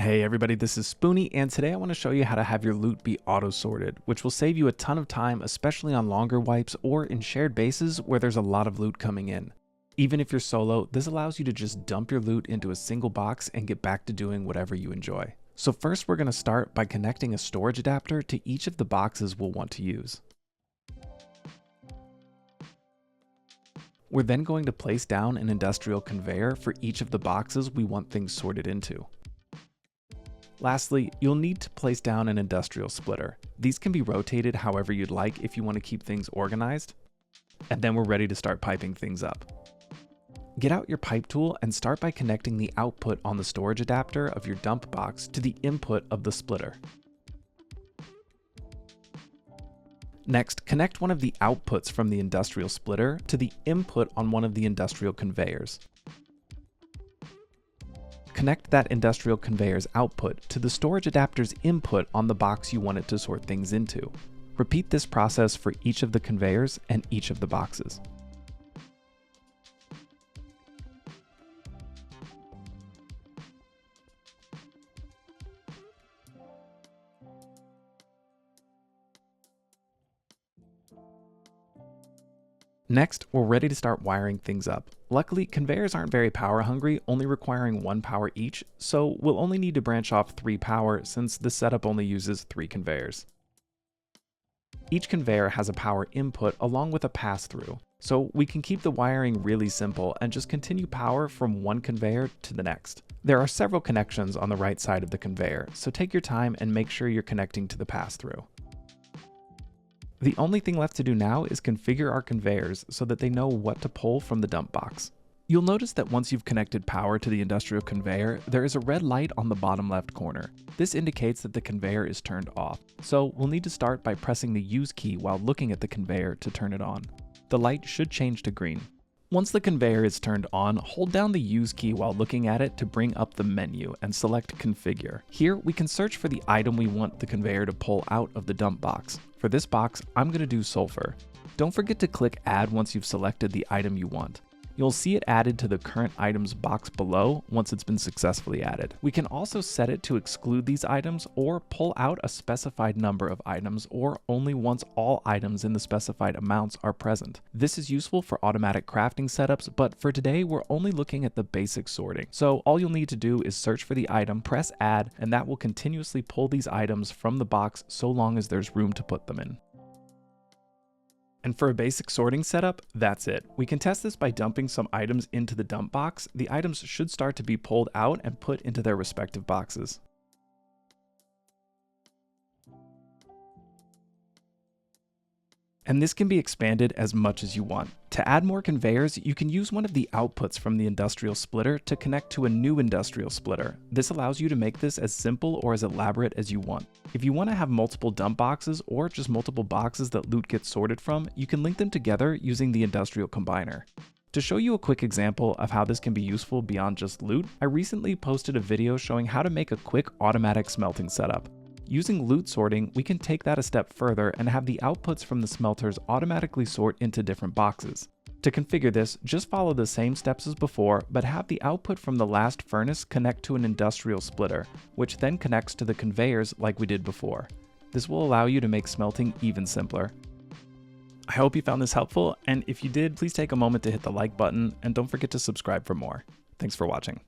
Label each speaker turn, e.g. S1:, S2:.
S1: Hey everybody, this is Spoonie, and today I want to show you how to have your loot be auto-sorted, which will save you a ton of time, especially on longer wipes or in shared bases where there's a lot of loot coming in. Even if you're solo, this allows you to just dump your loot into a single box and get back to doing whatever you enjoy. So first we're going to start by connecting a storage adapter to each of the boxes we'll want to use. We're then going to place down an industrial conveyor for each of the boxes we want things sorted into. Lastly, you'll need to place down an industrial splitter. These can be rotated however you'd like if you want to keep things organized. And then we're ready to start piping things up. Get out your pipe tool and start by connecting the output on the storage adapter of your dump box to the input of the splitter. Next, connect one of the outputs from the industrial splitter to the input on one of the industrial conveyors. Connect that industrial conveyor's output to the storage adapter's input on the box you want it to sort things into. Repeat this process for each of the conveyors and each of the boxes. Next, we're ready to start wiring things up. Luckily, conveyors aren't very power hungry, only requiring 1 power each, so we'll only need to branch off 3 power since this setup only uses 3 conveyors. Each conveyor has a power input along with a pass-through, so we can keep the wiring really simple and just continue power from one conveyor to the next. There are several connections on the right side of the conveyor, so take your time and make sure you're connecting to the pass-through. The only thing left to do now is configure our conveyors so that they know what to pull from the dump box. You'll notice that once you've connected power to the industrial conveyor, there is a red light on the bottom left corner. This indicates that the conveyor is turned off, so we'll need to start by pressing the use key while looking at the conveyor to turn it on. The light should change to green. Once the conveyor is turned on, hold down the use key while looking at it to bring up the menu and select configure. Here we can search for the item we want the conveyor to pull out of the dump box. For this box, I'm going to do sulfur. Don't forget to click add once you've selected the item you want. You'll see it added to the current items box below once it's been successfully added. We can also set it to exclude these items or pull out a specified number of items or only once all items in the specified amounts are present. This is useful for automatic crafting setups, but for today we're only looking at the basic sorting. So all you'll need to do is search for the item, press add, and that will continuously pull these items from the box so long as there's room to put them in. And for a basic sorting setup, that's it. We can test this by dumping some items into the dump box. The items should start to be pulled out and put into their respective boxes. And this can be expanded as much as you want. To add more conveyors, you can use one of the outputs from the industrial splitter to connect to a new industrial splitter. This allows you to make this as simple or as elaborate as you want. If you want to have multiple dump boxes or just multiple boxes that loot gets sorted from, you can link them together using the industrial combiner. To show you a quick example of how this can be useful beyond just loot, I recently posted a video showing how to make a quick automatic smelting setup. Using loot sorting, we can take that a step further and have the outputs from the smelters automatically sort into different boxes. To configure this, just follow the same steps as before, but have the output from the last furnace connect to an industrial splitter, which then connects to the conveyors like we did before. This will allow you to make smelting even simpler. I hope you found this helpful, and if you did, please take a moment to hit the like button, and don't forget to subscribe for more. Thanks for watching.